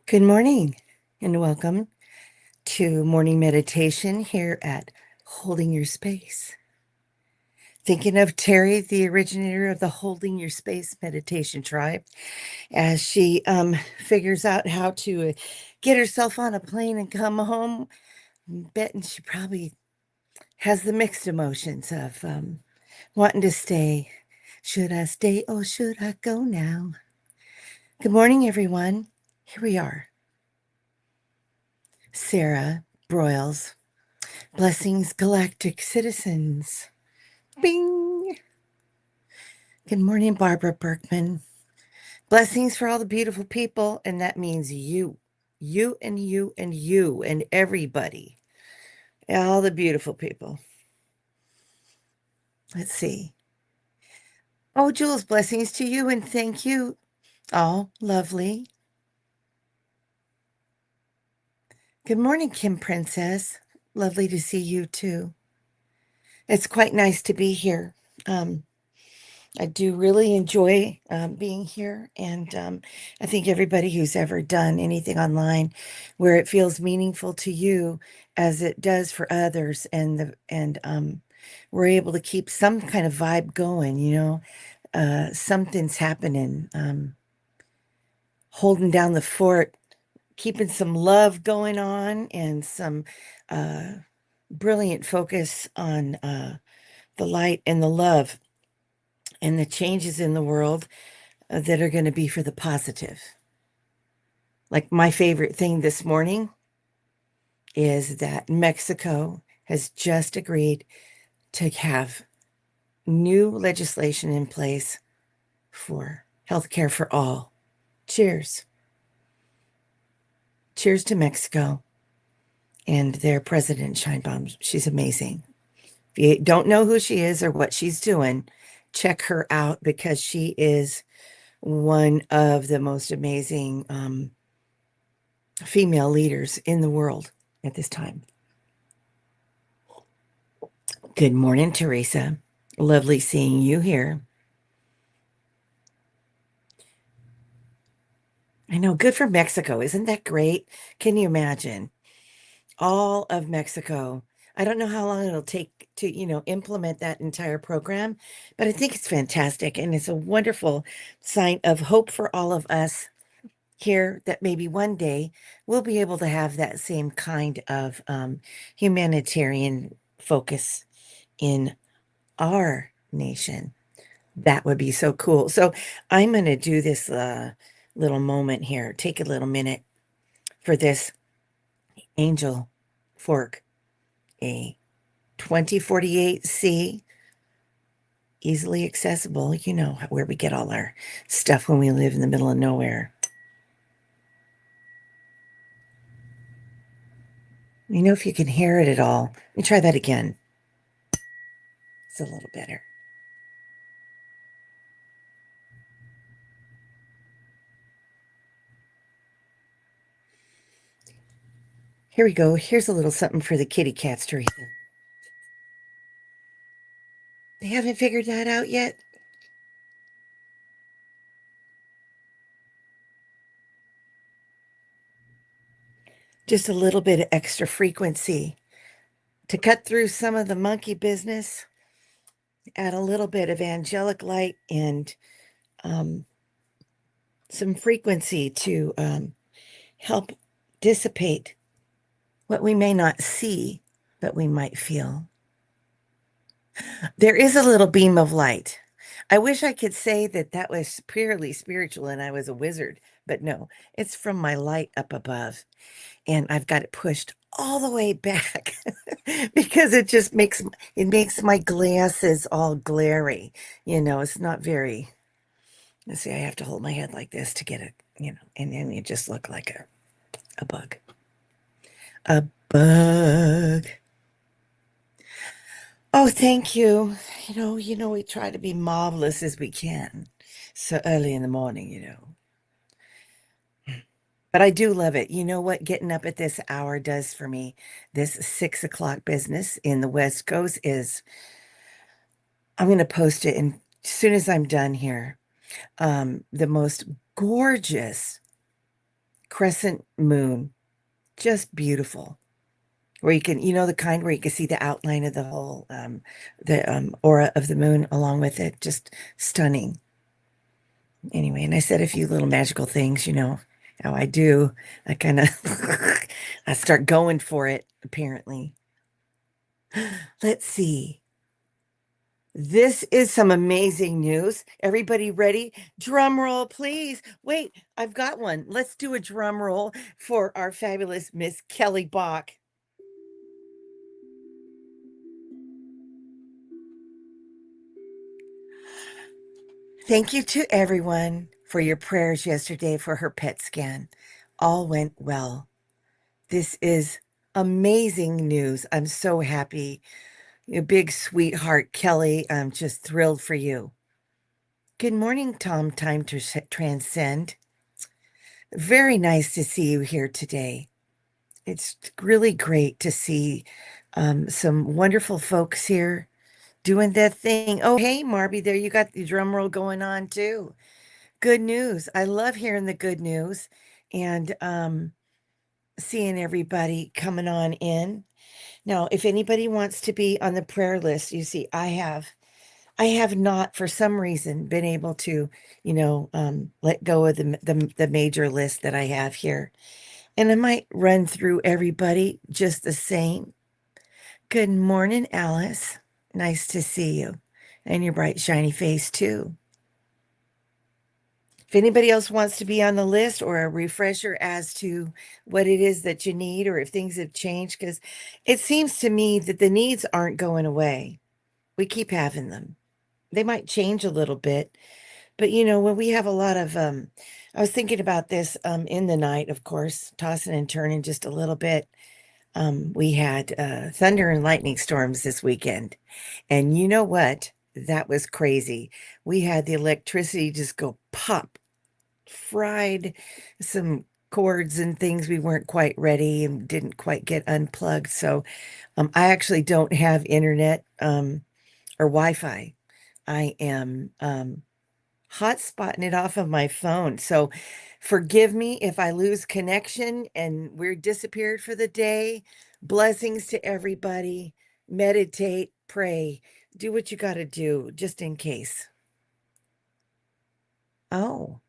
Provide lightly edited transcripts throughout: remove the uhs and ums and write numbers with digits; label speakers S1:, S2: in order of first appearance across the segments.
S1: Good morning and welcome to morning meditation here at Holding Your Space. Thinking of Terry, the originator of the Holding Your Space meditation tribe, as she figures out how to get herself on a plane and come home. Betting she probably has the mixed emotions of wanting to stay. Should I stay or should I go now? Good morning, everyone. Here we are. Sarah Broyles. Blessings, galactic citizens. Bing! Good morning, Barbara Berkman. Blessings for all the beautiful people, and that means you. You and you and you and everybody. All the beautiful people. Let's see. Oh, Jules, blessings to you and thank you. Oh, lovely. Good morning, Kim Princess. Lovely to see you too. It's quite nice to be here. Um, I do really enjoy being here, and I think everybody who's ever done anything online where it feels meaningful to you as it does for others, and we're able to keep some kind of vibe going, something's happening, holding down the fort, keeping some love going on, and some uh, brilliant focus on the light and the love and the changes in the world that are going to be for the positive. Like my favorite thing this morning is that Mexico has just agreed to have new legislation in place for healthcare for all. Cheers. Cheers to Mexico and their president, Scheinbaum. She's amazing. If you don't know who she is or what she's doing, check her out because she is one of the most amazing female leaders in the world at this time. Good morning, Teresa. Lovely seeing you here. I know, good for Mexico. Isn't that great? Can you imagine? All of Mexico. I don't know how long it'll take to, implement that entire program, but I think it's fantastic. And it's a wonderful sign of hope for all of us here that maybe one day we'll be able to have that same kind of humanitarian focus in our nation. That would be so cool. So I'm going to do this little moment here. Take a little minute for this angel fork, a 2048C, easily accessible. You know where we get all our stuff when we live in the middle of nowhere. You know, if you can hear it at all, let me try that again. It's a little better. Here we go. Here's a little something for the kitty cats, Teresa. They haven't figured that out yet. Just a little bit of extra frequency to cut through some of the monkey business, add a little bit of angelic light and um, some frequency to help dissipate what we may not see, but we might feel. There is a little beam of light. I wish I could say that that was purely spiritual and I was a wizard, but no, it's from my light up above. And I've got it pushed all the way back because it makes my glasses all glary. It's not very. Let's see, I have to hold my head like this to get it, and then you just look like a bug. A bug. Oh, thank you. We try to be marvelous as we can. So early in the morning. But I do love it. You know what getting up at this hour does for me? This 6 o'clock business in the West Coast is, I'm going to post it and as soon as I'm done here. The most gorgeous crescent moon, just beautiful. Where you can, the kind where you can see the outline of the whole, the aura of the moon along with it. Just stunning. Anyway, and I said a few little magical things, how I do. I kind of, I start going for it, apparently. Let's see. This is some amazing news. Everybody ready? Drum roll, please. Wait, I've got one. Let's do a drum roll for our fabulous Miss Kelly Bach. Thank you to everyone for your prayers yesterday for her PET scan. All went well. This is amazing news. I'm so happy. You big sweetheart, Kelly. I'm just thrilled for you. Good morning, Tom. Time to transcend. Very nice to see you here today. It's really great to see some wonderful folks here doing their thing. Oh, hey, Marby, there you got the drum roll going on too. Good news. I love hearing the good news and seeing everybody coming on in. Now, if anybody wants to be on the prayer list, you see, I have not, for some reason, been able to, let go of the major list that I have here. And I might run through everybody just the same. Good morning, Alice. Nice to see you. And your bright, shiny face, too. If anybody else wants to be on the list or a refresher as to what it is that you need or if things have changed, because it seems to me that the needs aren't going away. We keep having them. They might change a little bit, but when we have a lot of I was thinking about this in the night, of course, tossing and turning just a little bit. We had thunder and lightning storms this weekend. And you know what? That was crazy. We had the electricity just go pop, fried some cords and things. We weren't quite ready and didn't quite get unplugged. So I actually don't have internet or Wi-Fi. I am hotspotting it off of my phone. So forgive me if I lose connection and we're disappeared for the day. Blessings to everybody. Meditate, pray, do what you got to do just in case. Oh.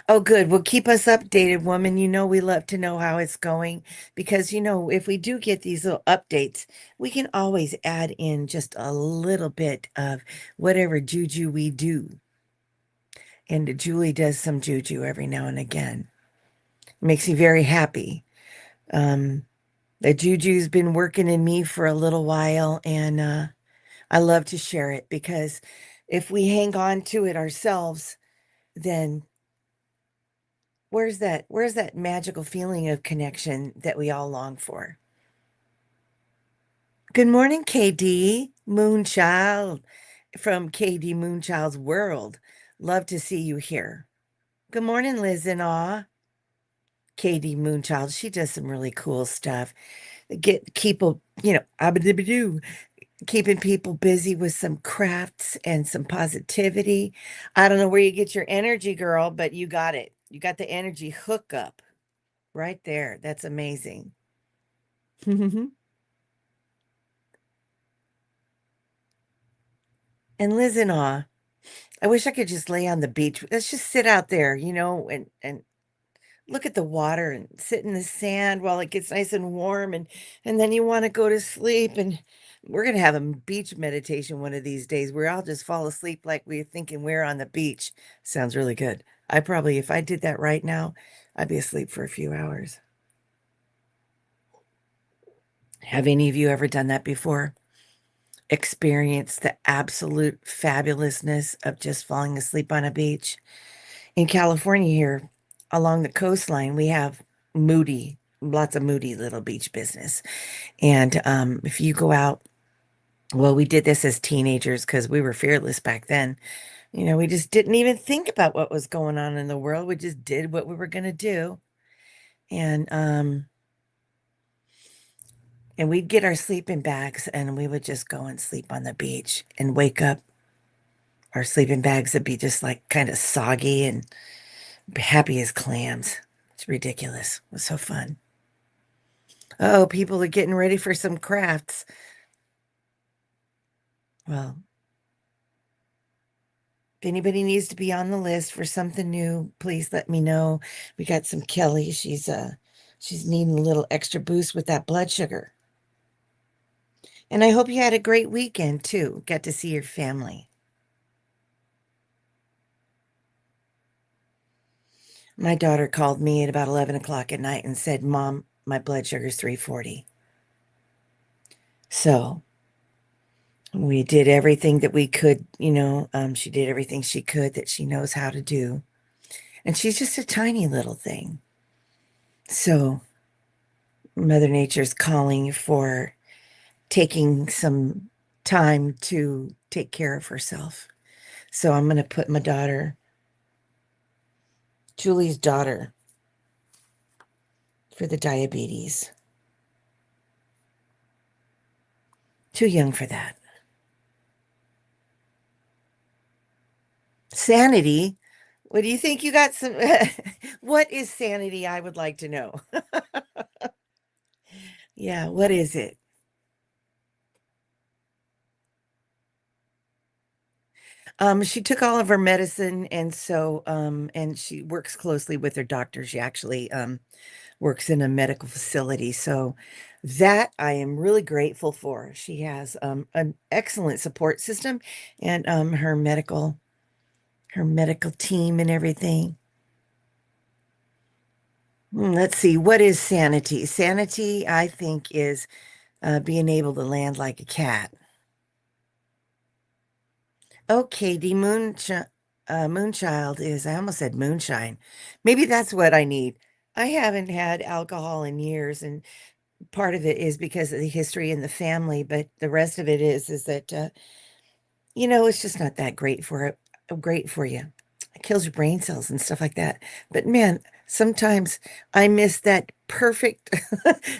S1: Oh, good. Well, keep us updated, woman. We love to know how it's going because, if we do get these little updates, we can always add in just a little bit of whatever juju we do. And Julie does some juju every now and again. Makes me very happy. Um, the juju's been working in me for a little while, and I love to share it because if we hang on to it ourselves, then where's that magical feeling of connection that we all long for? Good morning, KD Moonchild from KD Moonchild's World. Love to see you here. Good morning, Liz in Awe. KD Moonchild, she does some really cool stuff. Get people, abadibadoo, keeping people busy with some crafts and some positivity. I don't know where you get your energy, girl, but you got it. You got the energy hookup right there. That's amazing. And Liz in Awe, I wish I could just lay on the beach. Let's just sit out there, and look at the water and sit in the sand while it gets nice and warm and then you want to go to sleep and we're going to have a beach meditation one of these days where I'll just fall asleep like we're thinking we're on the beach. Sounds really good. I probably, if I did that right now, I'd be asleep for a few hours. Have any of you ever done that before? Experienced the absolute fabulousness of just falling asleep on a beach? In California here, along the coastline, we have lots of moody little beach business. And if you go out, well, we did this as teenagers because we were fearless back then. We just didn't even think about what was going on in the world. We just did what we were going to do. And we'd get our sleeping bags and we would just go and sleep on the beach and wake up. Our sleeping bags would be just like kind of soggy and Happy as clams. It's ridiculous. It was so fun. Oh, people are getting ready for some crafts. Well, if anybody needs to be on the list for something new, please let me know. We got some Kelly. She's needing a little extra boost with that blood sugar. And I hope you had a great weekend too. Got to see your family. My daughter called me at about 11 o'clock at night and said, Mom, my blood sugar's 340. So we did everything that we could, she did everything she could that she knows how to do. And she's just a tiny little thing. So Mother Nature's calling for taking some time to take care of herself. So I'm going to put my daughter, Julie's daughter, for the diabetes. Too young for that. Sanity. What do you think you got some what is sanity? I would like to know. Yeah, what is it? She took all of her medicine and so and she works closely with her doctor. She actually works in a medical facility. So that I am really grateful for. She has an excellent support system and her medical team and everything. Let's see, what is sanity? Sanity, I think, is being able to land like a cat. Okay, the Moonchild is, I almost said moonshine. Maybe that's what I need. I haven't had alcohol in years, and part of it is because of the history in the family, but the rest of it is that it's just not that great for you. It kills your brain cells and stuff like that. But man, sometimes I miss that perfect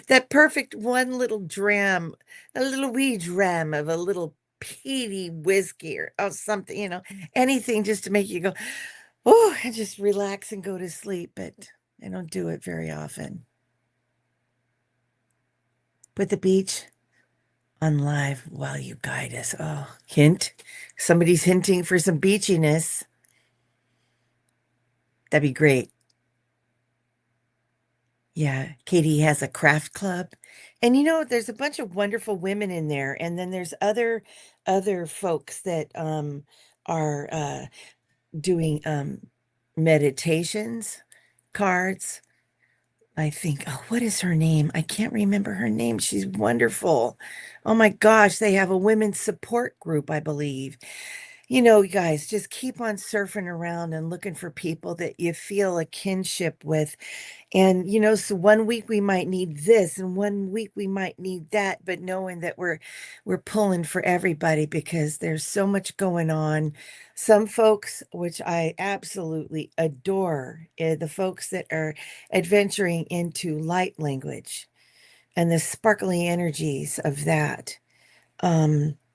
S1: that perfect one little dram, a little wee dram of a little peaty whiskey or something, anything just to make you go, oh, and just relax and go to sleep. But I don't do it very often. But the beach on live while you guide us. Oh, hint. Somebody's hinting for some beachiness. That'd be great. Yeah, Katie has a craft club. And there's a bunch of wonderful women in there. And then there's other folks that are doing meditations, cards. I think, oh, what is her name? I can't remember her name. She's wonderful. Oh my gosh, they have a women's support group, I believe. You guys, just keep on surfing around and looking for people that you feel a kinship with. And, so one week we might need this and one week we might need that, but knowing that we're pulling for everybody because there's so much going on. Some folks, which I absolutely adore, the folks that are adventuring into light language and the sparkly energies of that,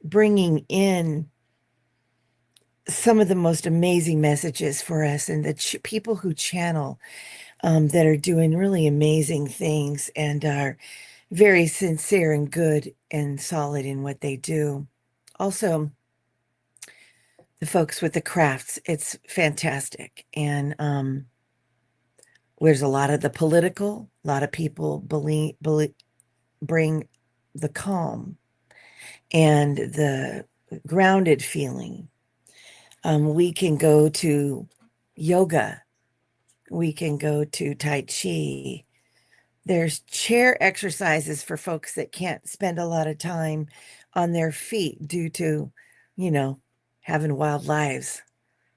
S1: bringing in some of the most amazing messages for us and the people who channel that are doing really amazing things and are very sincere and good and solid in what they do. Also, the folks with the crafts, it's fantastic. And there's a lot of the political, a lot of people bring the calm and the grounded feeling. We can go to yoga, we can go to Tai Chi. There's chair exercises for folks that can't spend a lot of time on their feet due to, you know, having wild lives.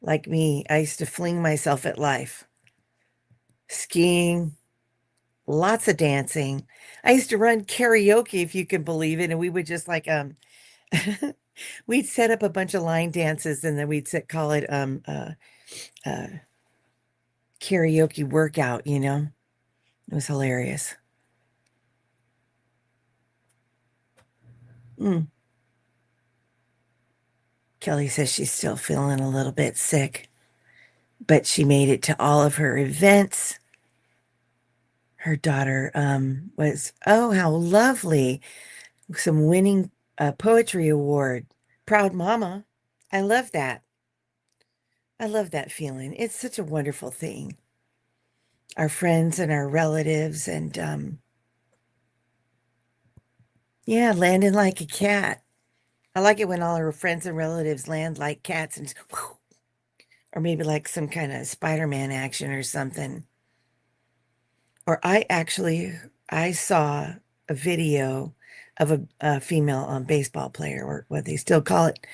S1: Like me, I used to fling myself at life. Skiing, lots of dancing. I used to run karaoke, if you can believe it, and we would just like we'd set up a bunch of line dances and then call it uh karaoke workout. It was hilarious. Mm. Kelly says she's still feeling a little bit sick. but she made it to all of her events. Her daughter was, oh, how lovely. Some winning a poetry award. Proud mama. I love that. I love that feeling. It's such a wonderful thing. Our friends and our relatives, and yeah, landing like a cat. I like it when all our friends and relatives land like cats and whew, or maybe like some kind of Spider-Man action or something. Or I saw a video of a female baseball player, or what they still call it,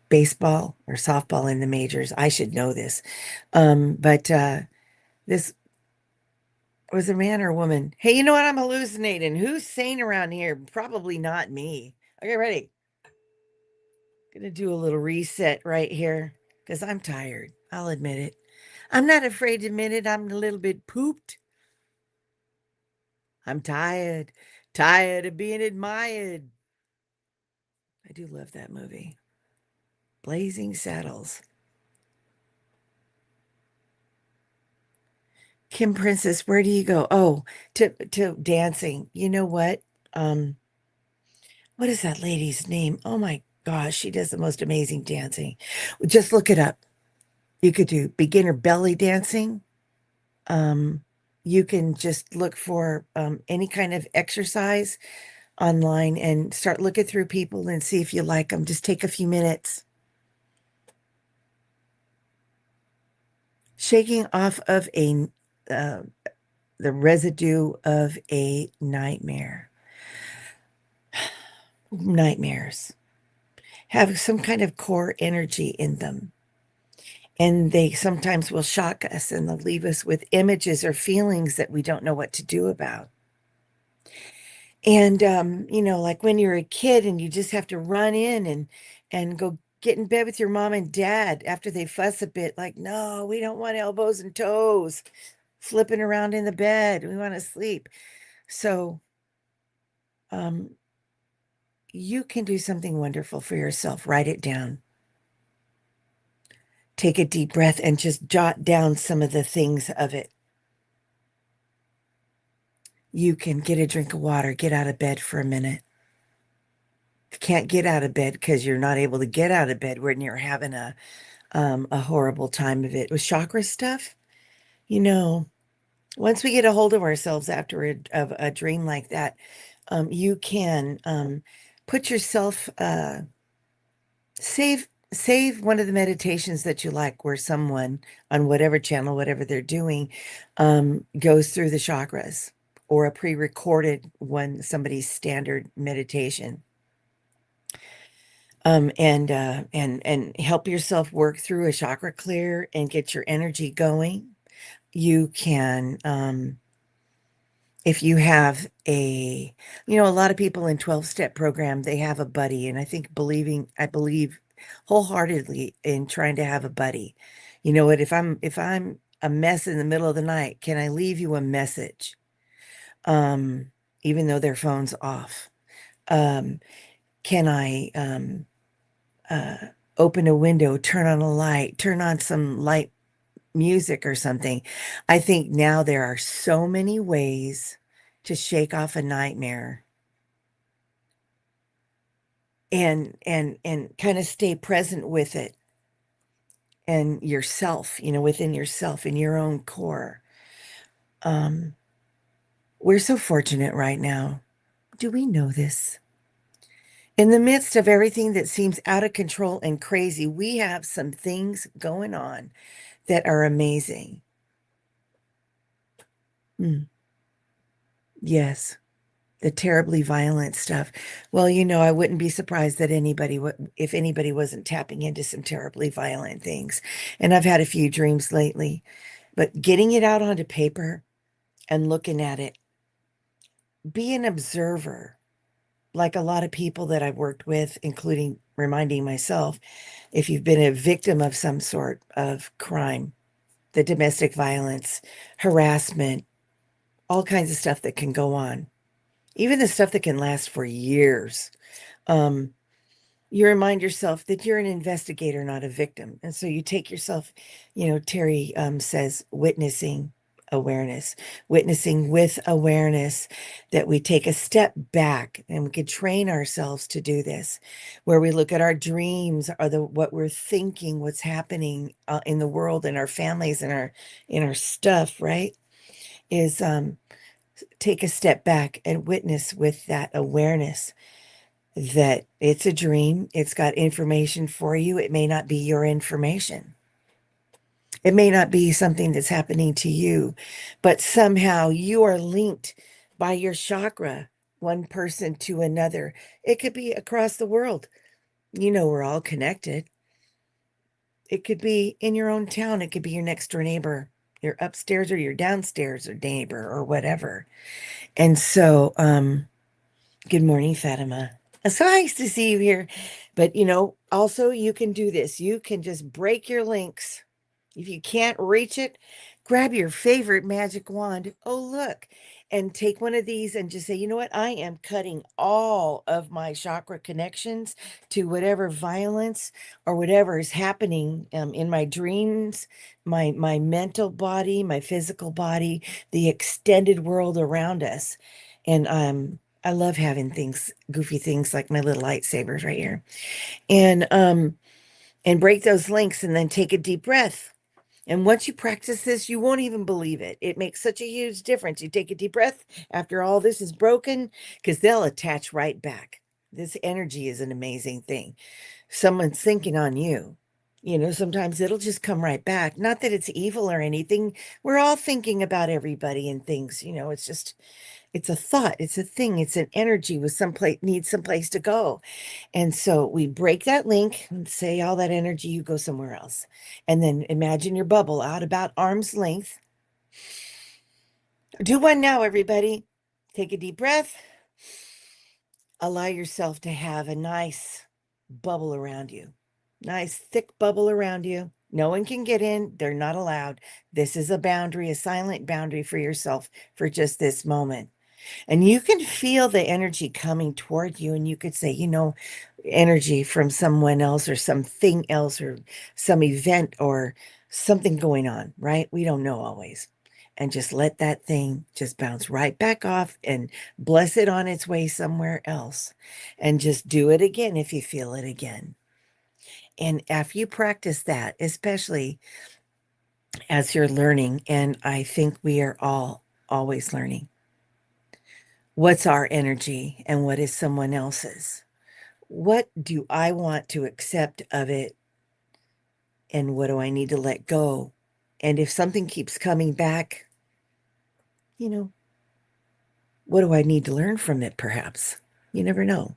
S1: baseball or softball in the majors. I should know this. But this was a man or a woman. Hey, you know what? I'm hallucinating. Who's sane around here? Probably not me. Okay, ready. Gonna do a little reset right here because I'm tired. I'll admit it. I'm not afraid to admit it. I'm a little bit pooped. I'm tired. Tired of being admired. I do love that movie. Blazing Saddles. Kim Princess, where do you go? Oh, to dancing. You know what? Um, what is that lady's name? Oh my gosh, she does the most amazing dancing. Just look it up. You could do beginner belly dancing. Um, you can just look for any kind of exercise online and start looking through people and see if you like them. Just take a few minutes. Shaking off of uh, the residue of a nightmare. Nightmares have some kind of core energy in them. And they sometimes will shock us and they'll leave us with images or feelings that we don't know what to do about. And like when you're a kid and you just have to run in and go get in bed with your mom and dad after they fuss a bit, like, no, we don't want elbows and toes flipping around in the bed. We want to sleep. So um, you can do something wonderful for yourself. Write it down. Take a deep breath and just jot down some of the things of it. You can get a drink of water, get out of bed for a minute. If you can't get out of bed because you're not able to get out of bed when you're having a horrible time of it with chakra stuff. You know, once we get a hold of ourselves after a dream like that, you can put yourself save one of the meditations that you like, where someone on whatever channel, whatever they're doing, goes through the chakras, or a pre-recorded one, somebody's standard meditation. And help yourself work through a chakra clear and get your energy going. You can, if you have a lot of people in 12-step program, they have a buddy. And I believe wholeheartedly in trying to have a buddy. You know what, if I'm a mess in the middle of the night, can I leave you a message? Um, Even though their phone's off. Um, can I uh open a window, turn on a light, turn on some light music or something? I think now there are so many ways to shake off a nightmare and kind of stay present with it and yourself, within yourself, in your own core. Um, we're so fortunate right now. Do we know this? In the midst of everything that seems out of control and crazy, we have some things going on that are amazing. Mm, yes. The terribly violent stuff. Well, I wouldn't be surprised that if anybody wasn't tapping into some terribly violent things. And I've had a few dreams lately, but getting it out onto paper and looking at it, be an observer. Like a lot of people that I've worked with, including reminding myself, if you've been a victim of some sort of crime, the domestic violence, harassment, all kinds of stuff that can go on, even the stuff that can last for years. Um, you remind yourself that you're an investigator, not a victim. And so you take yourself, Terry says, witnessing with awareness, that we take a step back, and we could train ourselves to do this, where we look at our dreams, or what we're thinking, what's happening in the world, in our families, in our stuff, right? Is take a step back and witness with that awareness that it's a dream. It's got information for you. It may not be your information. It may not be something that's happening to you, but somehow you are linked by your chakra, one person to another. It could be across the world. We're all connected. It could be in your own town. It could be your next door neighbor, your upstairs or your downstairs or neighbor or whatever. And so, good morning, Fatima. It's so nice to see you here. But, also you can do this. You can just break your links. If you can't reach it, grab your favorite magic wand. Oh, look, and take one of these and just say, you know what? I am cutting all of my chakra connections to whatever violence or whatever is happening in my dreams, my mental body, my physical body, the extended world around us. And I love having goofy things like my little lightsabers right here. And break those links and then take a deep breath. And once you practice this, you won't even believe it. It makes such a huge difference. You take a deep breath after all this is broken, because they'll attach right back. This energy is an amazing thing. Someone's thinking on you. Sometimes it'll just come right back. Not that it's evil or anything. We're all thinking about everybody and things. It's a thought, it's a thing, it's an energy with needs someplace to go. And so we break that link and say all that energy, you go somewhere else. And then imagine your bubble out about arm's length. Do one now, everybody. Take a deep breath. Allow yourself to have a nice bubble around you. Nice thick bubble around you. No one can get in. They're not allowed. This is a boundary, a silent boundary for yourself for just this moment. And you can feel the energy coming toward you. And you could say, energy from someone else or something else or some event or something going on, right? We don't know always. And just let that thing just bounce right back off and bless it on its way somewhere else. And just do it again if you feel it again. And after you practice that, especially as you're learning, and I think we are all always learning, what's our energy and what is someone else's? What do I want to accept of it? And what do I need to let go? And if something keeps coming back, you know, what do I need to learn from it, perhaps? You never know.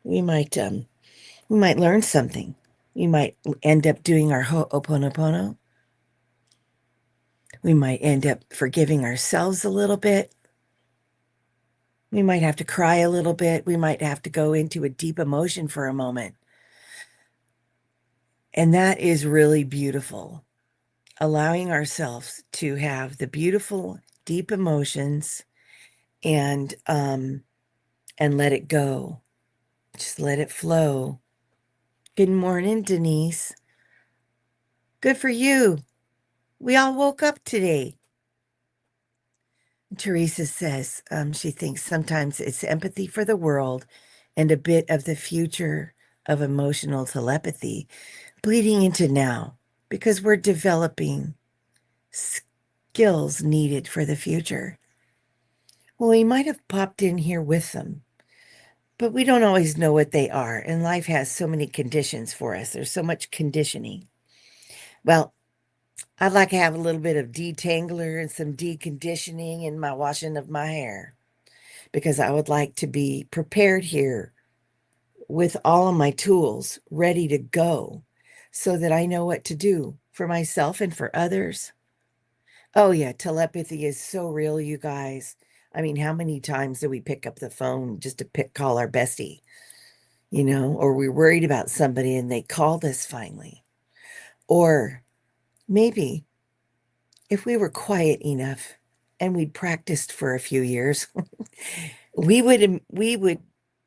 S1: We might learn something. We might end up doing our ho'oponopono. We might end up forgiving ourselves a little bit. We might have to cry a little bit. We might have to go into a deep emotion for a moment. And that is really beautiful. Allowing ourselves to have the beautiful, deep emotions and let it go. Just let it flow. Good morning, Denise. Good for you. We all woke up today. Teresa says she thinks sometimes it's empathy for the world and a bit of the future of emotional telepathy bleeding into now, because we're developing skills needed for the future. Well, we might have popped in here with them, but we don't always know what they are. And life has so many conditions for us. There's so much conditioning. Well, I'd like to have a little bit of detangler and some deconditioning in my washing of my hair, because I would like to be prepared here with all of my tools ready to go so that I know what to do for myself and for others. Oh, yeah, telepathy is so real, you guys. I mean, how many times do we pick up the phone just to call our bestie, or we're worried about somebody and they called us finally? Or maybe if we were quiet enough and we'd practiced for a few years, we would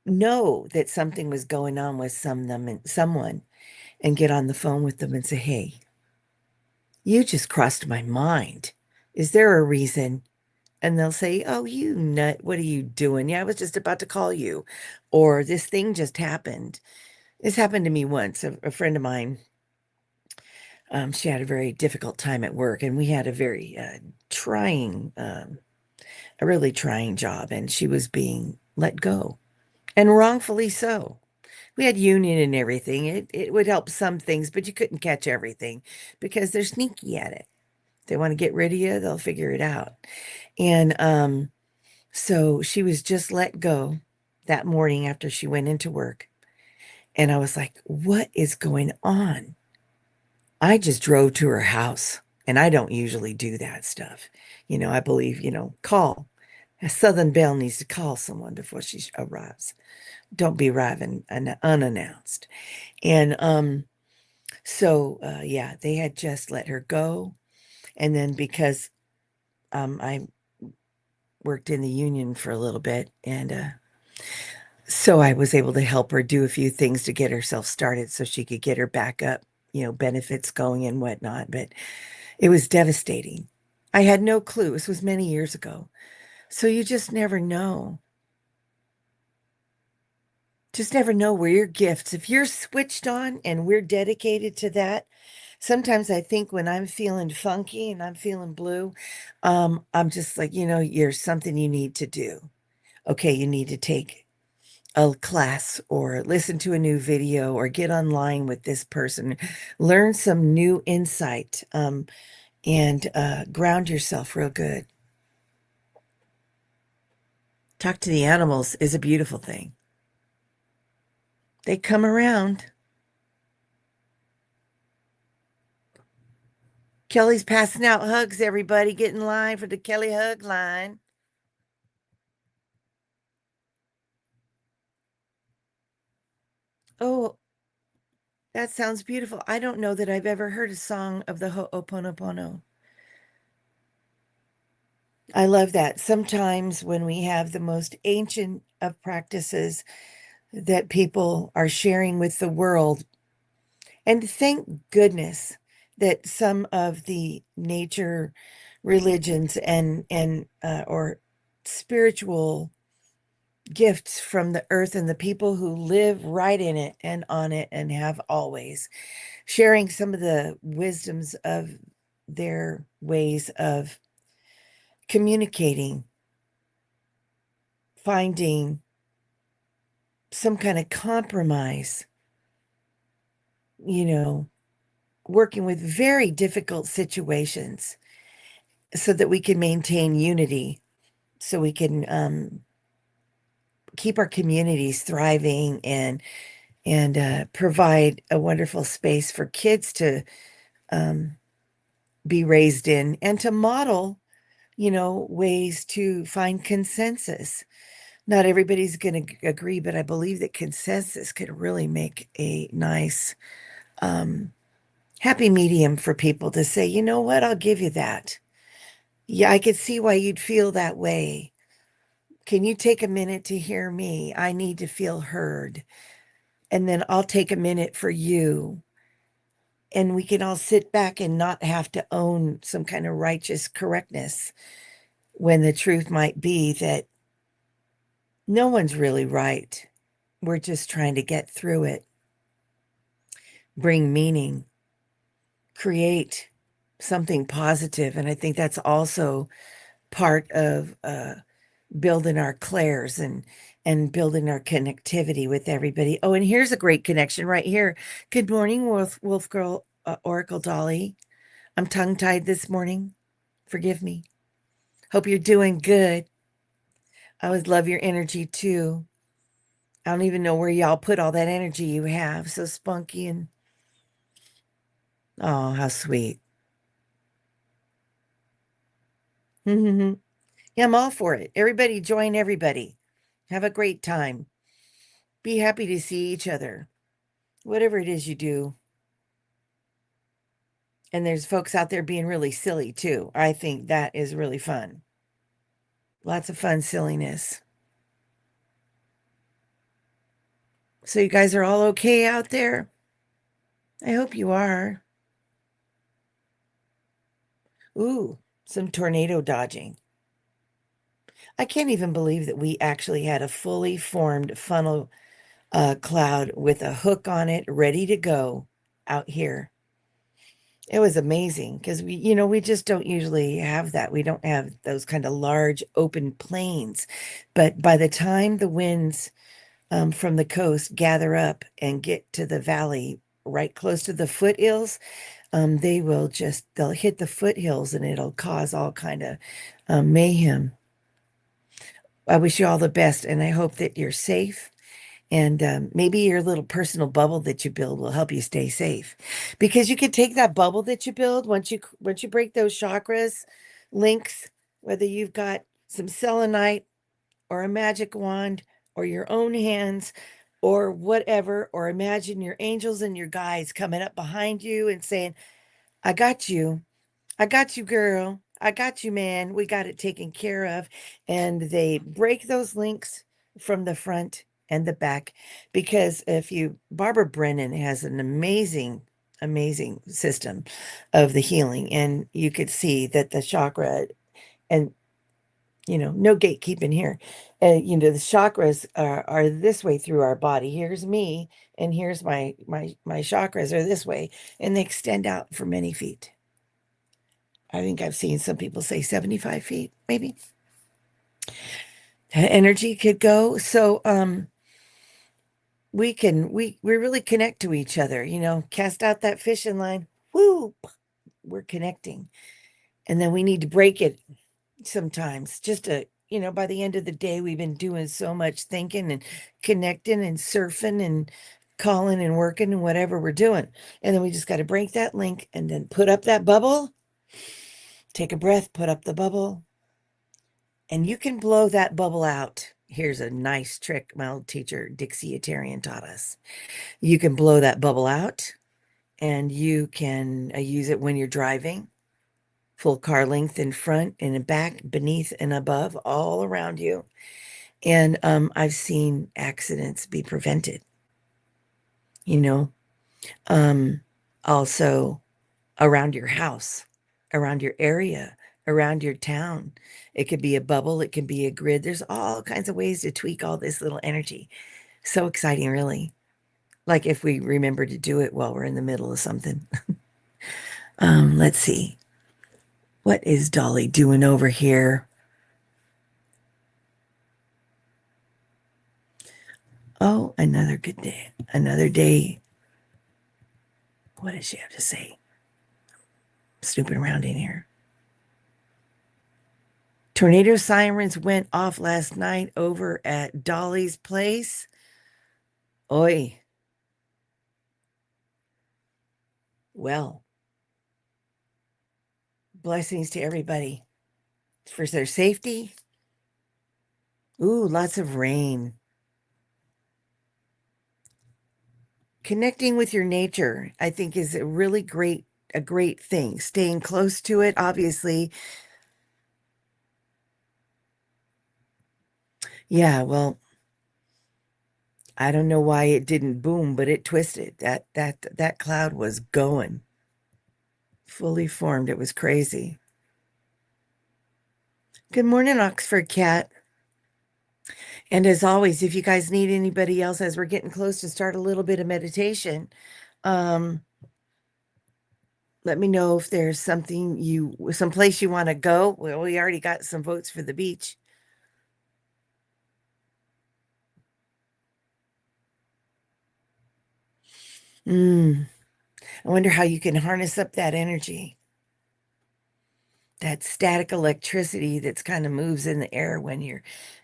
S1: know that something was going on with someone and get on the phone with them and say, hey, you just crossed my mind. Is there a reason? And they'll say, oh, you nut, what are you doing? Yeah, I was just about to call you. Or this thing just happened. This happened to me once. A friend of mine, she had a very difficult time at work, and we had a very trying, a really trying job, and she was being let go, and wrongfully so. We had union and everything. It would help some things, but you couldn't catch everything because they're sneaky at it. They want to get rid of you, they'll figure it out. And so she was just let go that morning after she went into work. And I was like, what is going on? I just drove to her house, and I don't usually do that stuff. I believe, call. A Southern Belle needs to call someone before she arrives. Don't be arriving unannounced. And so yeah, they had just let her go. And then because I worked in the union for a little bit, and so I was able to help her do a few things to get herself started so she could get her back up, benefits going and whatnot. But it was devastating. I had no clue. This was many years ago. So you just never know. Just never know where your gifts, if you're switched on and we're dedicated to that. Sometimes I think when I'm feeling funky and I'm feeling blue, I'm just like, you're something you need to do. Okay, you need to take a class or listen to a new video or get online with this person, learn some new insight, and ground yourself real good. Talk to the animals is a beautiful thing. They come around. Kelly's passing out hugs, everybody. Get in line for the Kelly hug line. Oh, that sounds beautiful. I don't know that I've ever heard a song of the Ho'oponopono. I love that. Sometimes when we have the most ancient of practices that people are sharing with the world, and thank goodness that some of the nature religions and or spiritual gifts from the earth and the people who live right in it and on it and have always sharing some of the wisdoms of their ways of communicating, finding some kind of compromise, you know, working with very difficult situations so that we can maintain unity, so we can keep our communities thriving and provide a wonderful space for kids to um, be raised in and to model, ways to find consensus. Not everybody's going to agree, but I believe that consensus could really make a nice, um, happy medium for people to say, you know what, I'll give you that. Yeah, I could see why you'd feel that way. Can you take a minute to hear me? I need to feel heard. And then I'll take a minute for you. And we can all sit back and not have to own some kind of righteous correctness when the truth might be that no one's really right. We're just trying to get through it, bring meaning, create something positive. And I think that's also part of building our clairs and building our connectivity with everybody. Oh, and here's a great connection right here. Good morning, Wolf Girl, Oracle Dolly. I'm tongue-tied this morning. Forgive me. Hope you're doing good. I always love your energy too. I don't even know where y'all put all that energy you have. So spunky and oh, how sweet. Yeah, I'm all for it. Everybody join everybody. Have a great time. Be happy to see each other. Whatever it is you do. And there's folks out there being really silly too. I think that is really fun. Lots of fun silliness. So you guys are all okay out there? I hope you are. Ooh, some tornado dodging. I can't even believe that we actually had a fully formed funnel cloud with a hook on it ready to go out here. It was amazing because we just don't usually have that. We don't have those kind of large open plains. But by the time the winds from the coast gather up and get to the valley right close to the foothills, they'll hit the foothills and it'll cause all kind of mayhem. I wish you all the best, and I hope that you're safe. And maybe your little personal bubble that you build will help you stay safe, because you can take that bubble that you build once you break those chakras links, whether you've got some selenite or a magic wand or your own hands or whatever, or imagine your angels and your guides coming up behind you and saying, "I got you. I got you, girl. I got you, man. We got it taken care of." And they break those links from the front and the back. Because Barbara Brennan has an amazing, amazing system of the healing. And you could see that the chakra, and, no gatekeeping here. The chakras are this way through our body. Here's me, and here's my chakras are this way, and they extend out for many feet. I think I've seen some people say 75 feet, maybe. Energy could go. So we really connect to each other, cast out that fishing line. Woo! We're connecting. And then we need to break it sometimes. Just by the end of the day, we've been doing so much thinking and connecting and surfing and calling and working and whatever we're doing. And then we just got to break that link and then put up that bubble. Take a breath, put up the bubble, and you can blow that bubble out. Here's a nice trick my old teacher, Dixie Atarian, taught us. You can blow that bubble out, and you can use it when you're driving, full car length in front and in back, beneath and above, all around you. And I've seen accidents be prevented, you know. Um, Also, around your house, around your area, around your town. It could be a bubble, it can be a grid. There's all kinds of ways to tweak all this little energy. So exciting, really. Like if we remember to do it while we're in the middle of something. Let's see. What is Dolly doing over here? Oh, another good day. Another day. What does she have to say? Snooping around in here. Tornado sirens went off last night over at Dolly's place. Oi. Well, blessings to everybody for their safety. Ooh, lots of rain. Connecting with your nature, I think, is a great thing. Staying close to it, obviously. Yeah, well, I don't know why it didn't boom, but it twisted. That cloud was going. Fully formed. It was crazy. Good morning, Oxford Cat. And as always, if you guys need anybody else as we're getting close to start a little bit of meditation, um, let me know if there's some place you want to go. Well, we already got some votes for the beach. I wonder how you can harness up that energy, that static electricity that's kind of moves in the air when you're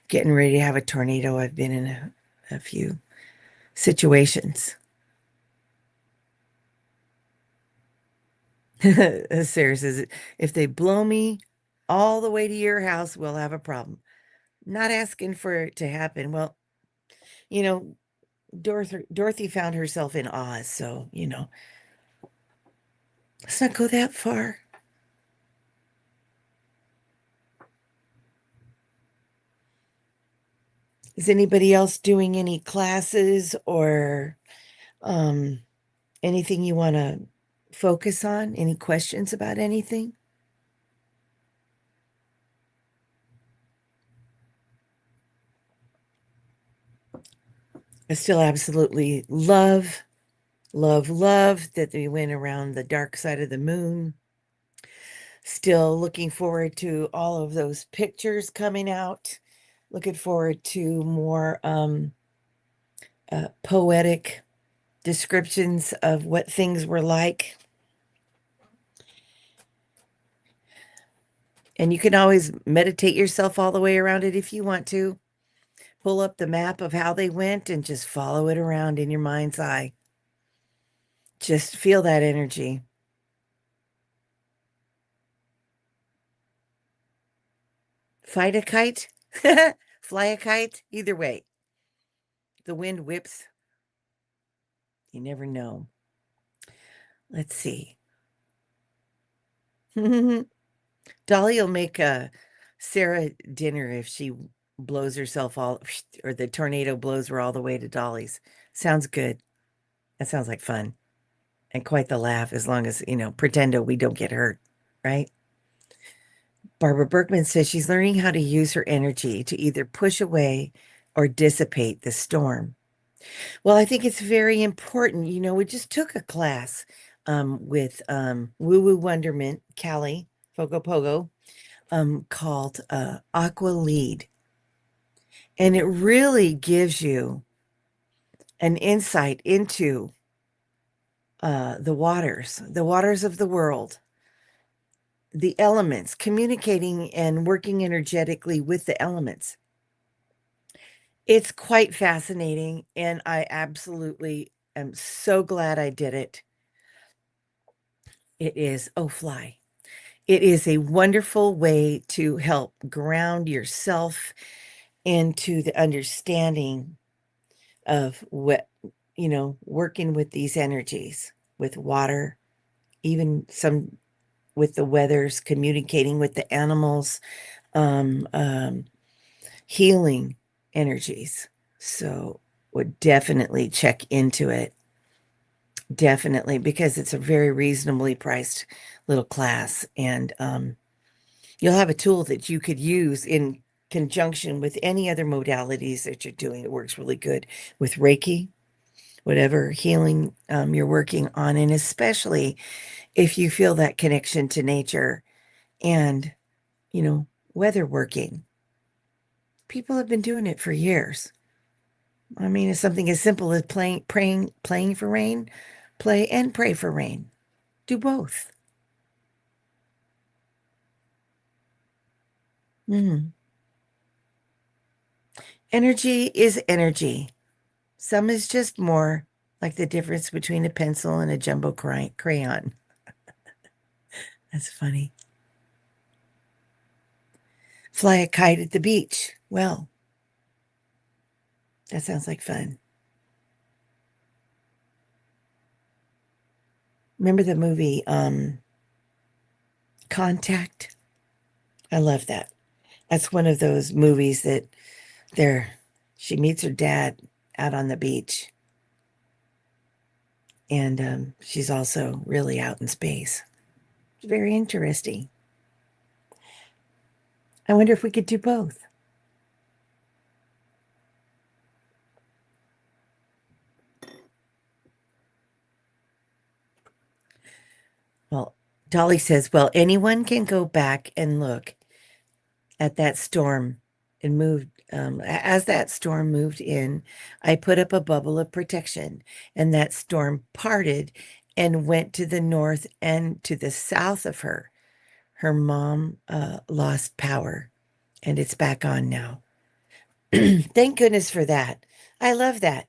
S1: getting ready to have a tornado. I've been in a few situations. Sarah says, if they blow me all the way to your house, we'll have a problem. Not asking for it to happen. Well, you know, Dorothy found herself in Oz, so let's not go that far. Is anybody else doing any classes or um, anything you want to focus on? Any questions about anything? I still absolutely love that we went around the dark side of the moon. Still looking forward to all of those pictures coming out. Looking forward to more poetic descriptions of what things were like. And you can always meditate yourself all the way around it if you want to. Pull up the map of how they went and just follow it around in your mind's eye. Just feel that energy. Fight a kite, fly a kite, either way. The wind whips. You never know. Let's see. Dolly will make Sarah dinner if she blows herself all, or the tornado blows her all the way to Dolly's. Sounds good. That sounds like fun and quite the laugh as long as, pretendo we don't get hurt, right? Barbara Berkman says she's learning how to use her energy to either push away or dissipate the storm. Well, I think it's very important. We just took a class with Woo Woo Wonderment, Callie Fogo Pogo, called Aqua Lead. And it really gives you an insight into the waters of the world, the elements, communicating and working energetically with the elements. It's quite fascinating, and I absolutely am so glad I did it. It is, oh, fly. It is a wonderful way to help ground yourself into the understanding of what, working with these energies, with water, even some with the weathers, communicating with the animals, um, um, healing energies. So would definitely check into it. Definitely, because it's a very reasonably priced little class. And you'll have a tool that you could use in conjunction with any other modalities that you're doing. It works really good with Reiki, whatever healing you're working on, and especially if you feel that connection to nature and, weather working. People have been doing it for years. I mean, it's something as simple as playing for rain, play and pray for rain. Do both. Mm. Energy is energy. Some is just more like the difference between a pencil and a jumbo crayon. That's funny. Fly a kite at the beach. Well, that sounds like fun. Remember the movie Contact? I love that. That's one of those movies that there she meets her dad out on the beach, and she's also really out in space. It's very interesting. I wonder if we could do both. Well, Dolly says, well, anyone can go back and look at that storm and moved. As that storm moved in, I put up a bubble of protection, and that storm parted and went to the north and to the south of her. Her mom lost power, and it's back on now. Thank goodness for that. I love that.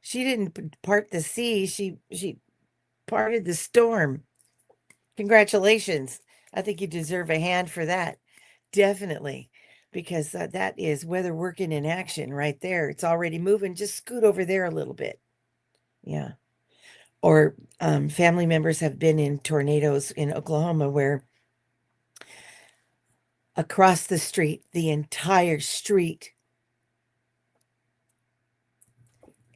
S1: She didn't part the sea. She parted the storm. Congratulations. I think you deserve a hand for that. Definitely. Because that is weather working in action right there. It's already moving. Just scoot over there a little bit. Yeah. Or family members have been in tornadoes in Oklahoma where across the street, the entire street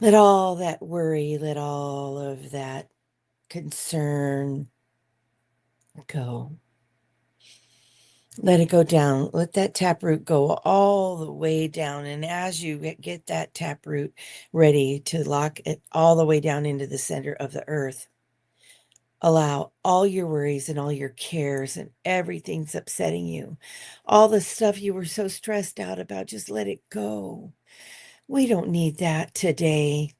S1: Let all that worry, let all of that concern go. Let it go down. Let that taproot go all the way down. And as you get that taproot ready to lock it all the way down into the center of the earth, allow all your worries and all your cares and everything's upsetting you, all the stuff you were so stressed out about, just let it go. We don't need that today.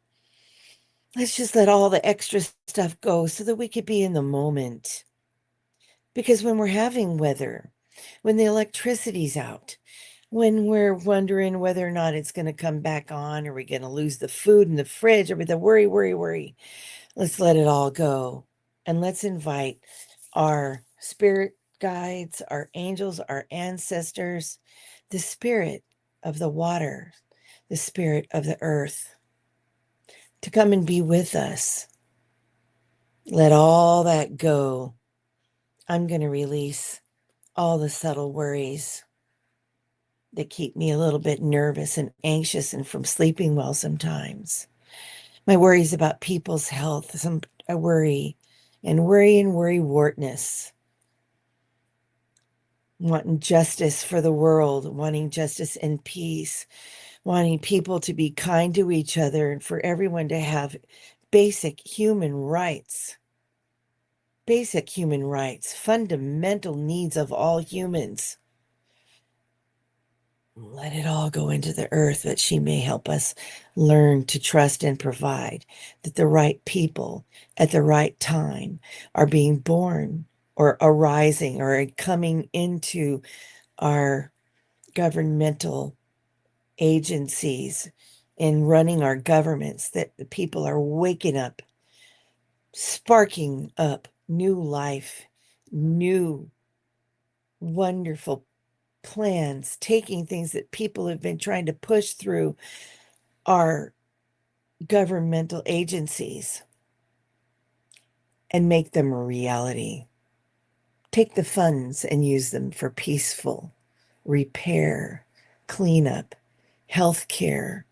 S1: Let's just let all the extra stuff go so that we could be in the moment. Because when we're having weather, when the electricity's out, when we're wondering whether or not it's going to come back on, are we going to lose the food in the fridge, or with the worry, worry, worry, let's let it all go. And let's invite our spirit guides, our angels, our ancestors, the spirit of the water, the spirit of the earth, to come and be with us. Let all that go. I'm going to release all the subtle worries that keep me a little bit nervous and anxious and from sleeping well sometimes. My worries about people's health, I worry and worrywartness, wanting justice for the world, wanting justice and peace, wanting people to be kind to each other and for everyone to have basic human rights. Basic human rights, fundamental needs of all humans. Let it all go into the earth that she may help us learn to trust and provide, that the right people at the right time are being born or arising or coming into our governmental agencies and running our governments, that the people are waking up, sparking up new life, new wonderful plans, taking things that people have been trying to push through our governmental agencies and make them a reality. Take the funds and use them for peaceful repair, cleanup, health care,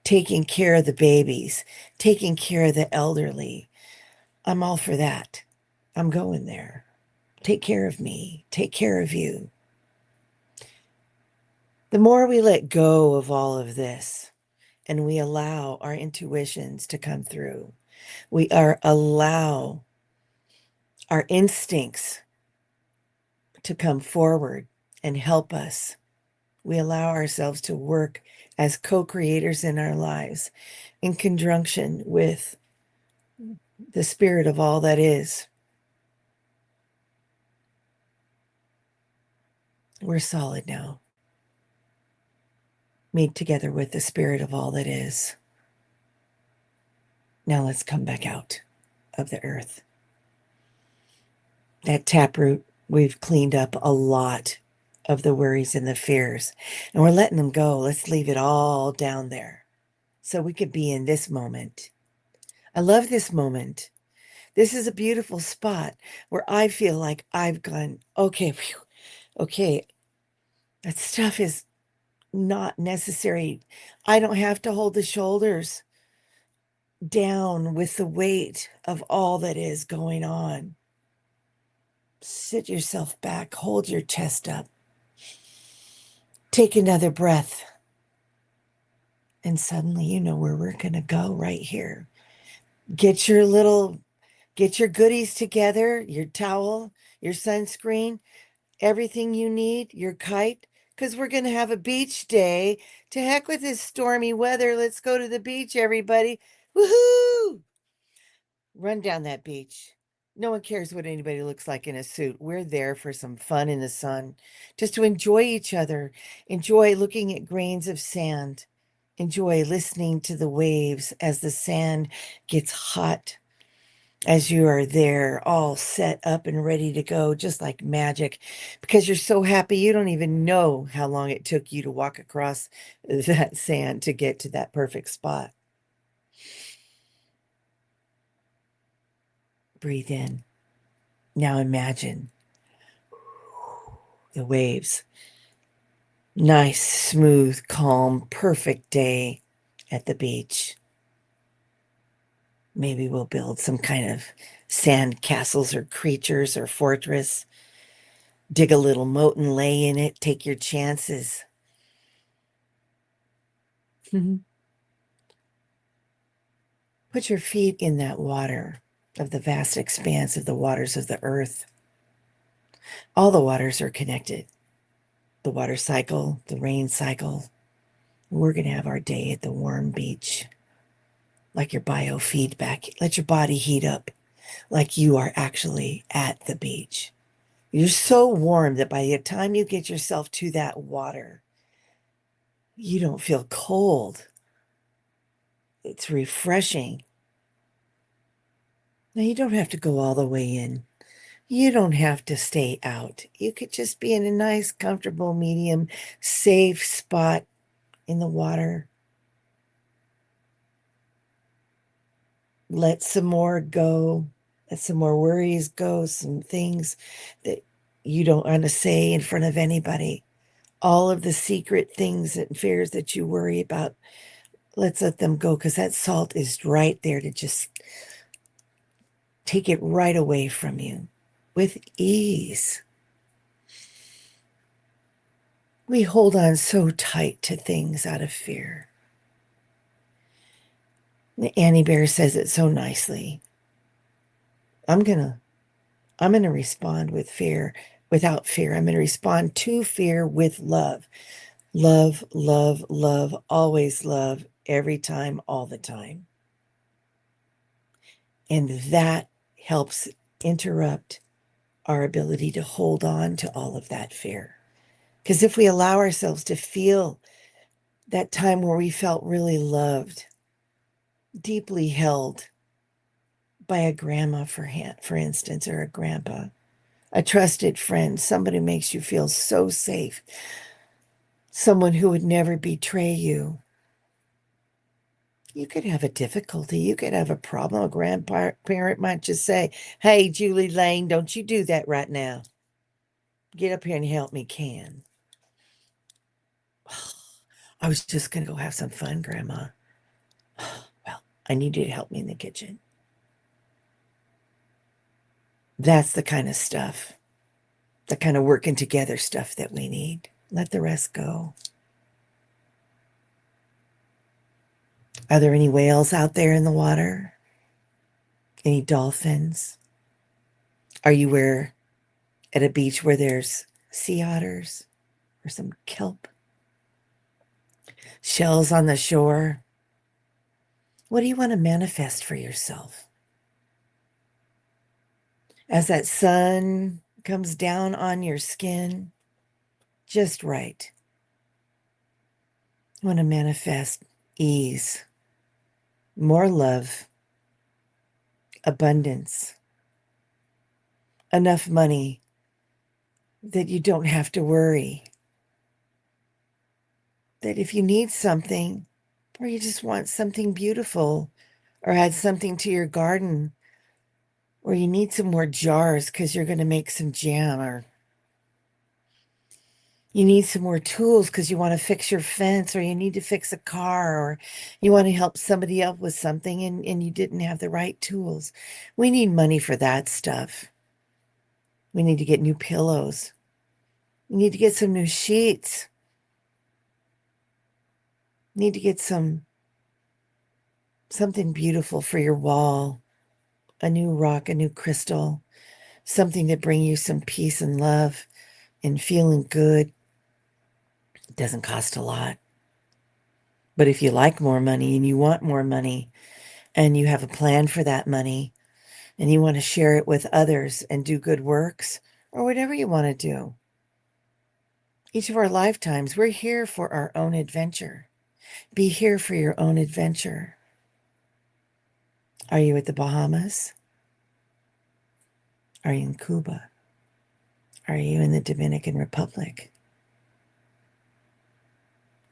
S1: taking care of the babies, taking care of the elderly. I'm all for that. I'm going there. Take care of me. Take care of you. The more we let go of all of this and we allow our intuitions to come through, we are allow our instincts to come forward and help us. We allow ourselves to work as co-creators in our lives in conjunction with the spirit of all that is. We're solid now, made together with the spirit of all that is. Now let's come back out of the earth. That taproot, we've cleaned up a lot of the worries and the fears, and we're letting them go. Let's leave it all down there so we could be in this moment. I love this moment. This is a beautiful spot where I feel like I've gone, okay, phew, okay, that stuff is not necessary. I don't have to hold the shoulders down with the weight of all that is going on. Sit yourself back, hold your chest up, take another breath, and suddenly you know where we're going to go right here. Get your little, get your goodies together, your towel, your sunscreen, everything you need, your kite, because we're going to have a beach day. To heck with this stormy weather. Let's go to the beach, everybody. Woohoo! Run down that beach. No one cares what anybody looks like in a suit. We're there for some fun in the sun, just to enjoy each other, enjoy looking at grains of sand, enjoy listening to the waves as the sand gets hot, as you are there all set up and ready to go, just like magic, because you're so happy you don't even know how long it took you to walk across that sand to get to that perfect spot. Breathe in. Now imagine the waves. Nice, smooth, calm, perfect day at the beach. Maybe we'll build some kind of sand castles or creatures or fortress, dig a little moat and lay in it, take your chances. Put your feet in that water of the vast expanse of the waters of the earth. All the waters are connected. The water cycle, the rain cycle. We're going to have our day at the warm beach, like your biofeedback. Let your body heat up like you are actually at the beach. You're so warm that by the time you get yourself to that water, you don't feel cold. It's refreshing. Now, you don't have to go all the way in. You don't have to stay out. You could just be in a nice, comfortable, medium, safe spot in the water. Let some more go. Let some more worries go, some things that you don't want to say in front of anybody. All of the secret things and fears that you worry about, let's let them go because that salt is right there to just take it right away from you with ease. We hold on so tight to things out of fear. Annie Bear says it so nicely. I'm gonna respond with fear, without fear. I'm gonna respond to fear with love. Love, love, love, always love, every time, all the time. And that helps interrupt our ability to hold on to all of that fear. Because if we allow ourselves to feel that time where we felt really loved, deeply held by a grandma, for instance, or a grandpa, a trusted friend, somebody who makes you feel so safe, someone who would never betray you. You could have a difficulty. You could have a problem. A grandparent might just say, "Hey, Julie Lane, don't you do that right now. Get up here and help me, can." I was just going to go have some fun, Grandma. Well, I need you to help me in the kitchen. That's the kind of stuff, the kind of working together stuff that we need. Let the rest go. Are there any whales out there in the water? Any dolphins? Are you at a beach where there's sea otters or some kelp? Shells on the shore? What do you want to manifest for yourself? As that sun comes down on your skin, just right. You want to manifest ease, more love, abundance, enough money that you don't have to worry. That if you need something, or you just want something beautiful, or add something to your garden, or you need some more jars because you're going to make some jam, or you need some more tools because you want to fix your fence, or you need to fix a car, or you want to help somebody else with something and you didn't have the right tools. We need money for that stuff. We need to get new pillows. We need to get some new sheets. We need to get something beautiful for your wall, a new rock, a new crystal, something to bring you some peace and love and feeling good. It doesn't cost a lot. But if you like more money and you want more money and you have a plan for that money and you want to share it with others and do good works or whatever you want to do, each of our lifetimes, we're here for our own adventure. Be here for your own adventure. Are you at the Bahamas? Are you in Cuba? Are you in the Dominican Republic?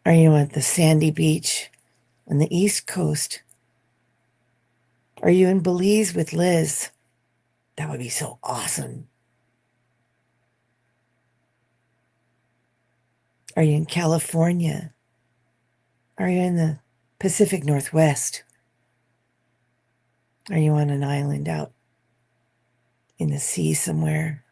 S1: Are you at the sandy beach on the East Coast? Are you in Belize with Liz? That would be so awesome. Are you in California? Are you in the Pacific Northwest? Are you on an island out in the sea somewhere?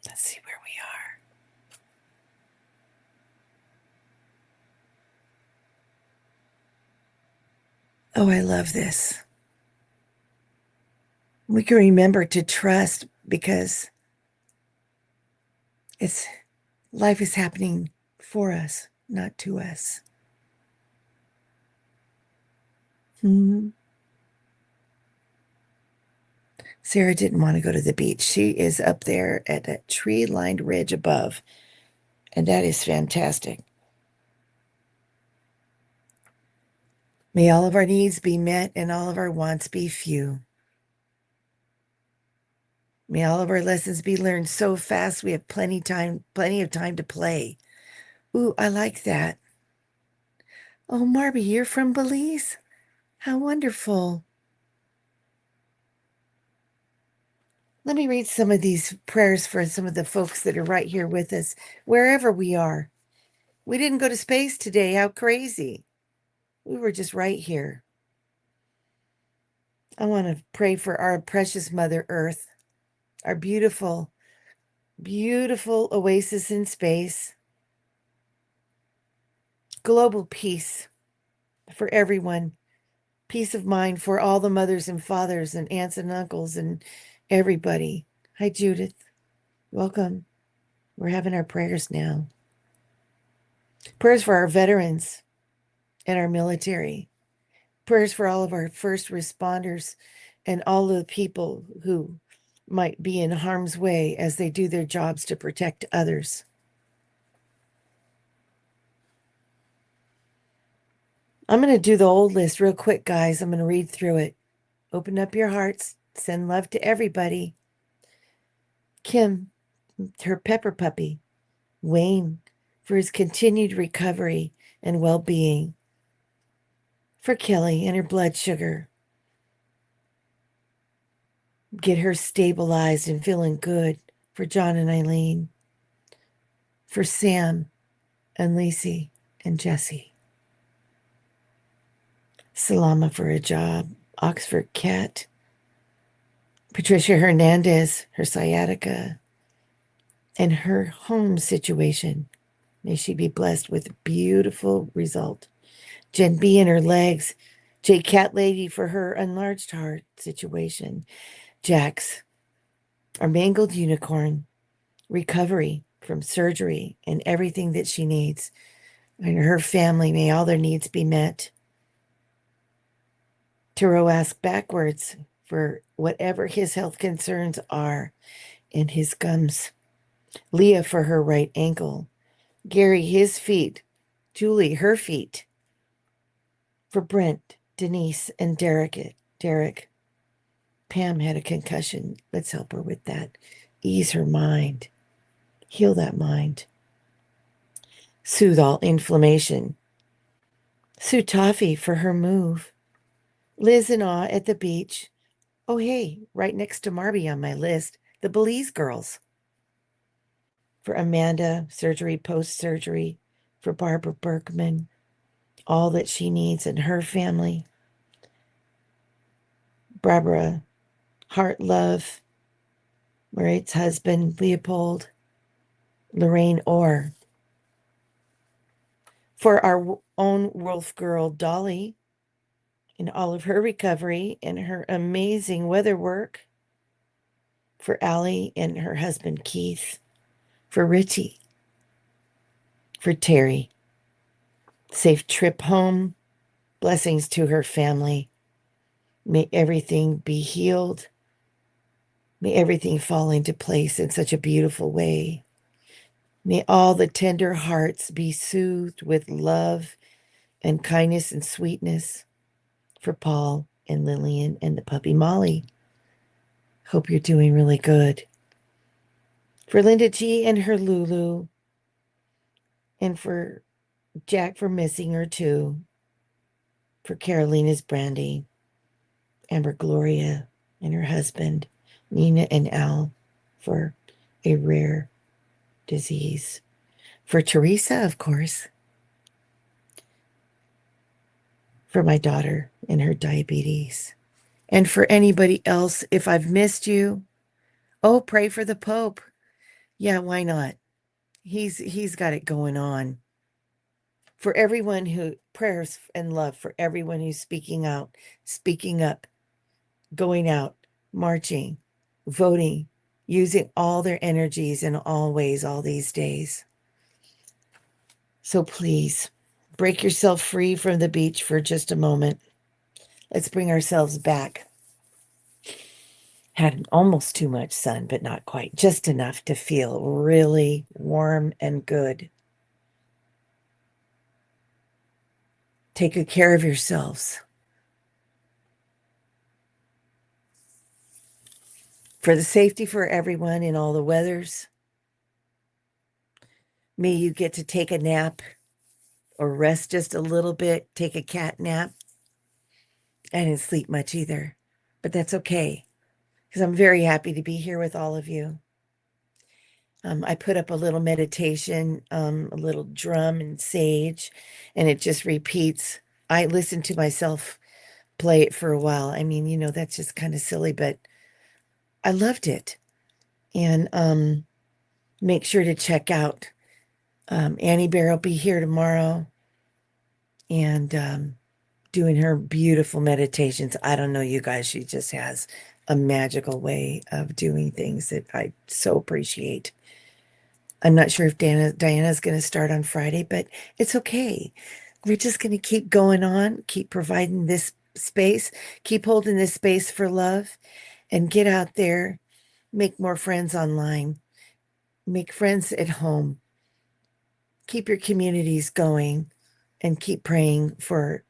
S1: Let's see where we are. Oh, I love this. We can remember to trust because it's life is happening for us, not to us. Hmm. Sarah didn't want to go to the beach. She is up there at that tree-lined ridge above, and that is fantastic. May all of our needs be met and all of our wants be few. May all of our lessons be learned so fast we have plenty of time to play. Ooh, I like that. Oh, Marby, you're from Belize? How wonderful. Let me read some of these prayers for some of the folks that are right here with us, wherever we are. We didn't go to space today. How crazy. We were just right here. I want to pray for our precious Mother Earth, our beautiful, beautiful oasis in space, global peace for everyone, peace of mind for all the mothers and fathers and aunts and uncles and everybody. Hi, Judith. Welcome. We're having our prayers now. Prayers for our veterans and our military. Prayers for all of our first responders and all of the people who might be in harm's way as they do their jobs to protect others. I'm going to do the old list real quick, guys. I'm going to read through it. Open up your hearts. Send love to everybody. Kim, her pepper puppy. Wayne, for his continued recovery and well-being. For Kelly and her blood sugar. Get her stabilized and feeling good. For John and Eileen. For Sam and Lacey and Jesse. Salama for a job. Oxford Cat. Patricia Hernandez, her sciatica, and her home situation. May she be blessed with a beautiful result. Jen B and her legs. J Cat Lady for her enlarged heart situation. Jax, our mangled unicorn. Recovery from surgery and everything that she needs. And her family, may all their needs be met. Turo ask backwards for whatever his health concerns are and his gums. Leah for her right ankle. Gary, his feet. Julie, her feet. For Brent, Denise, and Derek. Pam had a concussion. Let's help her with that. Ease her mind. Heal that mind. Soothe all inflammation. Sue Toffee for her move. Liz and Awe at the beach. Oh, hey, right next to Marby on my list, the Belize girls. For Amanda, surgery, post-surgery. For Barbara Berkman, all that she needs and her family. Barbara, heart love. Marit's husband, Leopold. Lorraine Orr. For our own wolf girl, Dolly, in all of her recovery and her amazing weather work. For Allie and her husband, Keith. For Richie. For Terry. Safe trip home. Blessings to her family. May everything be healed. May everything fall into place in such a beautiful way. May all the tender hearts be soothed with love and kindness and sweetness. For Paul and Lillian and the puppy Molly. Hope you're doing really good. For Linda G and her Lulu. And for Jack for missing her too. For Carolina's Brandy. Amber Gloria and her husband, Nina and Al, for a rare disease. For Teresa, of course. For my daughter and her diabetes. And for anybody else, if I've missed you, oh, pray for the Pope. Yeah, why not? He's got it going on. For everyone who prayers and love for everyone who's speaking out, speaking up, going out, marching, voting, using all their energies in all ways all these days. So please break yourself free from the beach for just a moment. Let's bring ourselves back. Had almost too much sun, but not quite, just enough to feel really warm and good. Take good care of yourselves. For the safety for everyone in all the weathers, may you get to take a nap or rest just a little bit, take a cat nap. I didn't sleep much either, but that's okay because I'm very happy to be here with all of you. I put up a little meditation, a little drum and sage, and it just repeats. I listened to myself play it for a while. I mean, that's just kind of silly, but I loved it. And make sure to check out Annie Bear will be here tomorrow and doing her beautiful meditations. I don't know, you guys, she just has a magical way of doing things that I so appreciate. I'm not sure if Diana's going to start on Friday, but it's okay. We're just going to keep going on, keep providing this space, keep holding this space for love, and get out there, make more friends online, make friends at home, keep your communities going, and keep praying for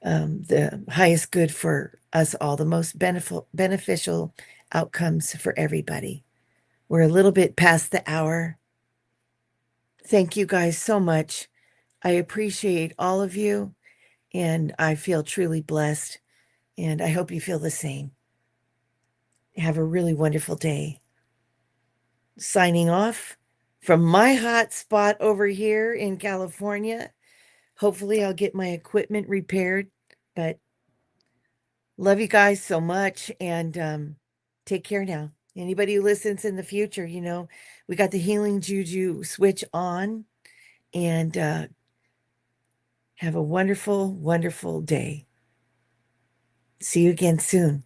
S1: the highest good for us all, the most beneficial outcomes for everybody. We're a little bit past the hour. Thank you guys so much. I appreciate all of you, and I feel truly blessed, and I hope you feel the same. Have a really wonderful day. Signing off from my hot spot over here in California. Hopefully, I'll get my equipment repaired, but love you guys so much, and take care now. Anybody who listens in the future, we got the healing juju switch on, and have a wonderful, wonderful day. See you again soon.